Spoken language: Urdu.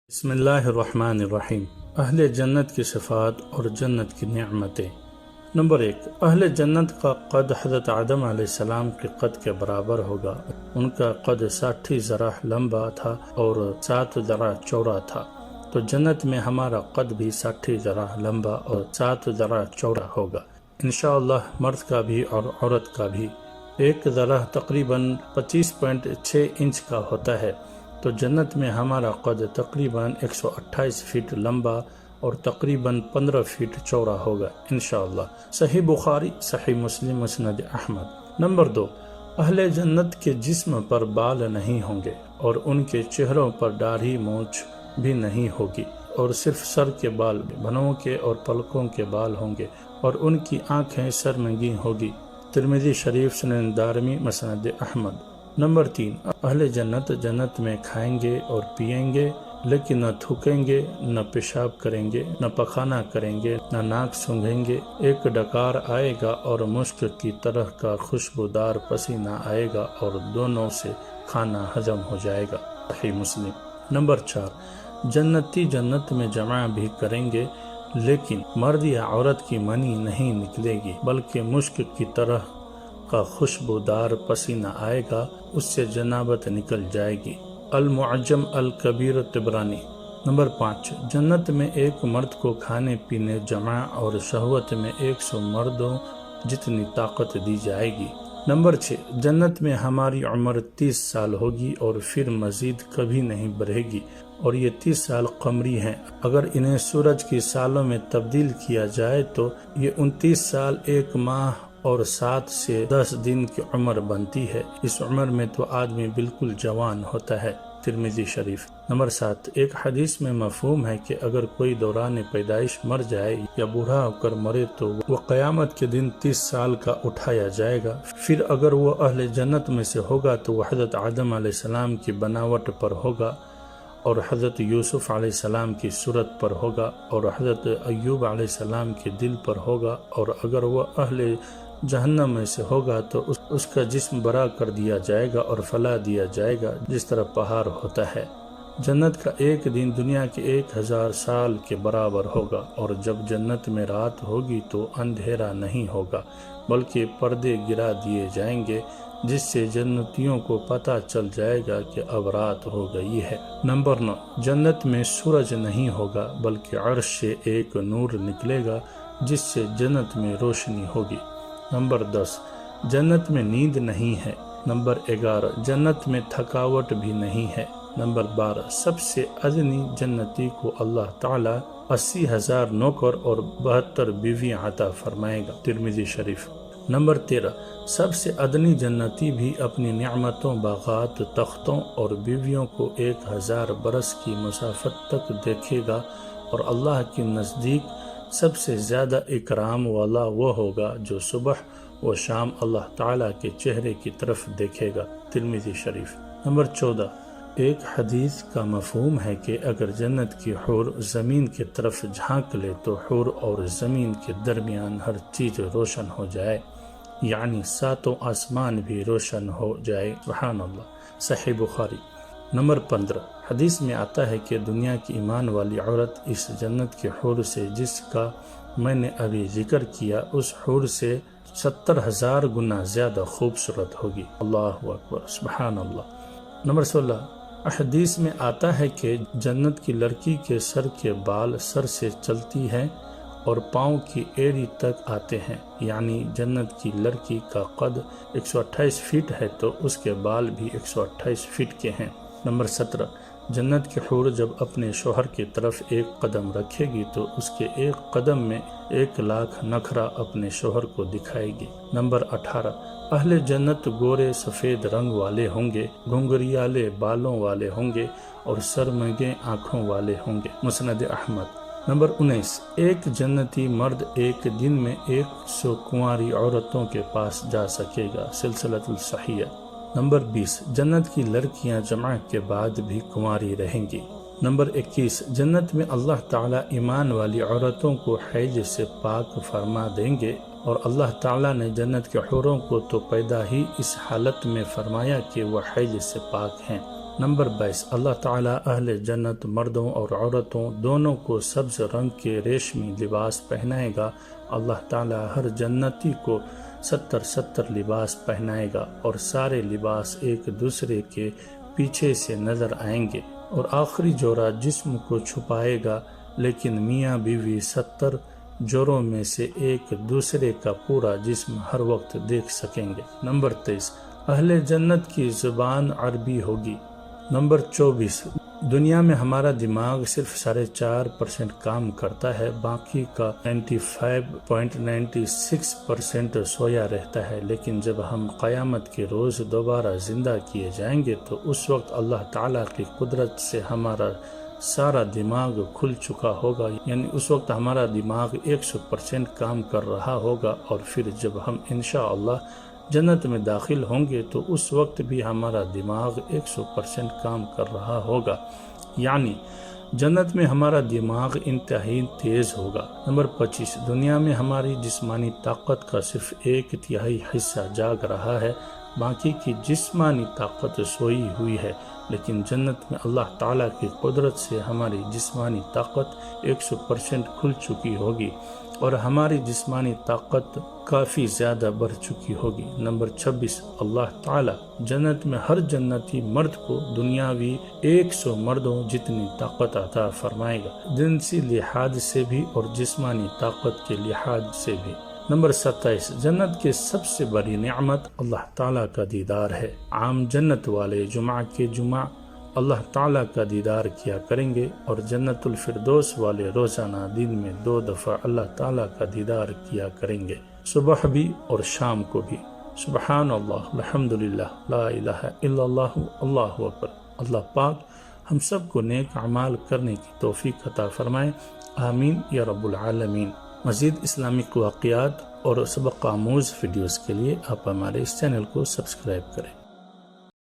بسم اللہ الرحمن الرحیم۔ اہل جنت کی صفات اور جنت کی نعمتیں۔ نمبر 1، اہل جنت کا قد حضرت آدم علیہ السلام کے قد کے برابر ہوگا۔ ان کا قد 60 ذراع لمبا تھا اور 7 ذراع چوڑا تھا، تو جنت میں ہمارا قد بھی 60 ذراع لمبا اور 7 ذراع چوڑا ہوگا انشاءاللہ، مرد کا بھی اور عورت کا بھی۔ ایک ذراع تقریباً 25.6 انچ کا ہوتا ہے، تو جنت میں ہمارا قد تقریباً 128 فٹ لمبا اور تقریباً 15 فٹ چوڑا ہوگا انشاءاللہ۔ صحیح بخاری، صحیح مسلم، مسند احمد۔ نمبر 2، اہل جنت کے جسم پر بال نہیں ہوں گے اور ان کے چہروں پر داڑھی مونچھ بھی نہیں ہوگی، اور صرف سر کے بال، بھنوں کے اور پلکوں کے بال ہوں گے، اور ان کی آنکھیں سرمگی ہوگی۔ ترمذی شریف، سنن دارمی، مسند احمد۔ نمبر 3، اہل جنت جنت میں کھائیں گے اور پئیں گے، لیکن نہ تھوکیں گے، نہ پیشاب کریں گے، نہ پخانہ کریں گے، نہ ناک سونگھیں گے۔ ایک ڈکار آئے گا اور مشک کی طرح کا خوشبودار پسینہ آئے گا، اور دونوں سے کھانا ہضم ہو جائے گا۔ صحیح مسلم۔ نمبر 4، جنتی جنت میں جمع بھی کریں گے، لیکن مرد یا عورت کی منی نہیں نکلے گی، بلکہ مشک کی طرح کا خوشبودار پسینہ آئے گا، اس سے جنابت نکل جائے گی۔ المعجم الکبیر، طبرانی۔ نمبر 5، جنت میں ایک مرد کو کھانے پینے، جمع اور شہوت میں 100 مردوں جتنی طاقت دی جائے گی۔ نمبر 6، جنت میں ہماری عمر 30 سال ہوگی اور پھر مزید کبھی نہیں بڑھے گی، اور یہ 30 سال قمری ہیں۔ اگر انہیں سورج کی سالوں میں تبدیل کیا جائے تو یہ 29 سال، 1 ماہ اور 7 سے 10 دن کی عمر بنتی ہے۔ اس عمر میں تو آدمی بالکل جوان ہوتا ہے۔ ترمذی شریف۔ نمبر 7، ایک حدیث میں مفہوم ہے کہ اگر کوئی دوران پیدائش مر جائے یا بوڑھا ہو کر مرے تو وہ قیامت کے دن 30 سال کا اٹھایا جائے گا۔ پھر اگر وہ اہل جنت میں سے ہوگا تو وہ حضرت آدم علیہ السلام کی بناوٹ پر ہوگا، اور حضرت یوسف علیہ السلام کی صورت پر ہوگا، اور حضرت ایوب علیہ السلام کے دل پر ہوگا، اور اگر وہ اہل جہنم میں سے ہوگا تو اس کا جسم بڑا کر دیا جائے گا اور پھیلا دیا جائے گا جس طرح پہاڑ ہوتا ہے۔ جنت کا ایک دن دنیا کے 1000 سال کے برابر ہوگا، اور جب جنت میں رات ہوگی تو اندھیرا نہیں ہوگا، بلکہ پردے گرا دیے جائیں گے، جس سے جنتیوں کو پتہ چل جائے گا کہ اب رات ہو گئی ہے۔ نمبر 9، جنت میں سورج نہیں ہوگا، بلکہ عرش سے ایک نور نکلے گا جس سے جنت میں روشنی ہوگی۔ نمبر 10، جنت میں نیند نہیں ہے۔ نمبر 11، جنت میں تھکاوٹ بھی نہیں ہے۔ نمبر 12، سب سے ادنی جنتی کو اللہ تعالیٰ 80,000 نوکر اور 72 بیویاں عطا فرمائے گا۔ ترمذی شریف۔ نمبر 13، سب سے ادنی جنتی بھی اپنی نعمتوں، باغات، تختوں اور بیویوں کو 1000 برس کی مسافت تک دیکھے گا، اور اللہ کے نزدیک سب سے زیادہ اکرام والا وہ ہوگا جو صبح و شام اللہ تعالیٰ کے چہرے کی طرف دیکھے گا۔ ترمذی شریف۔ نمبر 14، ایک حدیث کا مفہوم ہے کہ اگر جنت کی حور زمین کی طرف جھانک لے تو حور اور زمین کے درمیان ہر چیز روشن ہو جائے، یعنی 7 آسمان بھی روشن ہو جائے۔ سبحان اللہ۔ صحیح بخاری۔ نمبر 15، حدیث میں آتا ہے کہ دنیا کی ایمان والی عورت اس جنت کی حور سے، جس کا میں نے ابھی ذکر کیا، اس حور سے 70,000 گنا زیادہ خوبصورت ہوگی۔ اللہ اکبر، سبحان اللہ۔ نمبر 16، حدیث میں آتا ہے کہ جنت کی لڑکی کے سر کے بال سر سے چلتی ہیں اور پاؤں کی ایڑی تک آتے ہیں، یعنی جنت کی لڑکی کا قد 128 فٹ ہے تو اس کے بال بھی 128 فٹ کے ہیں۔ نمبر 17، جنت کی حور جب اپنے شوہر کی طرف ایک قدم رکھے گی تو اس کے ایک قدم میں 1,00,000 نخرہ اپنے شوہر کو دکھائے گی۔ نمبر 18، اہل جنت گورے سفید رنگ والے ہوں گے، گھنگریالے بالوں والے ہوں گے، اور سرمگے آنکھوں والے ہوں گے۔ مسند احمد۔ نمبر 19، ایک جنتی مرد ایک دن میں 100 کنواری عورتوں کے پاس جا سکے گا۔ سلسلۃ الصحیح۔ نمبر 20، جنت کی لڑکیاں جمع کے بعد بھی کنواری رہیں گی۔ نمبر 21، جنت میں اللہ تعالیٰ ایمان والی عورتوں کو حیض سے پاک فرما دیں گے، اور اللہ تعالیٰ نے جنت کے حوروں کو تو پیدا ہی اس حالت میں فرمایا کہ وہ حیض سے پاک ہیں۔ نمبر 22 اللہ تعالیٰ اہل جنت مردوں اور عورتوں دونوں کو سبز رنگ کے ریشمی لباس پہنائے گا۔ اللہ تعالیٰ ہر جنتی کو 70 لباس پہنائے گا اور سارے لباس ایک دوسرے کے پیچھے سے نظر آئیں گے، اور آخری جوڑا جسم کو چھپائے گا، لیکن میاں بیوی 70 جوڑوں میں سے ایک دوسرے کا پورا جسم ہر وقت دیکھ سکیں گے۔ نمبر 23 اہل جنت کی زبان عربی ہوگی۔ نمبر 24 دنیا میں ہمارا دماغ صرف 4.5% کام کرتا ہے، باقی کا 95.96% سویا رہتا ہے، لیکن جب ہم قیامت کے روز دوبارہ زندہ کیے جائیں گے تو اس وقت اللہ تعالیٰ کی قدرت سے ہمارا سارا دماغ کھل چکا ہوگا، یعنی اس وقت ہمارا دماغ 100% کام کر رہا ہوگا، اور پھر جب ہم انشاءاللہ جنت میں داخل ہوں گے تو اس وقت بھی ہمارا دماغ 100% کام کر رہا ہوگا، یعنی جنت میں ہمارا دماغ انتہائی تیز ہوگا۔ نمبر 25 دنیا میں ہماری جسمانی طاقت کا صرف 1/3 حصہ جاگ رہا ہے، باقی کی جسمانی طاقت سوئی ہوئی ہے، لیکن جنت میں اللہ تعالیٰ کی قدرت سے ہماری جسمانی طاقت 100% کھل چکی ہوگی اور ہماری جسمانی طاقت کافی زیادہ بڑھ چکی ہوگی۔ نمبر 26 اللہ تعالیٰ جنت میں ہر جنتی مرد کو دنیاوی 100 مردوں جتنی طاقت عطا فرمائے گا، جنسی لحاظ سے بھی اور جسمانی طاقت کے لحاظ سے بھی۔ نمبر 27 جنت کی سب سے بڑی نعمت اللہ تعالیٰ کا دیدار ہے۔ عام جنت والے جمعہ کے جمعہ اللہ تعالیٰ کا دیدار کیا کریں گے، اور جنت الفردوس والے روزانہ دن میں 2 دفعہ اللہ تعالیٰ کا دیدار کیا کریں گے، صبح بھی اور شام کو بھی۔ سبحان اللہ، الحمدللہ، لا الہ الا اللہ، اللہ اکبر۔ اللہ پاک ہم سب کو نیک اعمال کرنے کی توفیق عطا فرمائے، آمین یا رب العالمین۔ مزید اسلامک واقعات اور سبق آموز ویڈیوز کے لیے آپ ہمارے اس چینل کو سبسکرائب کریں۔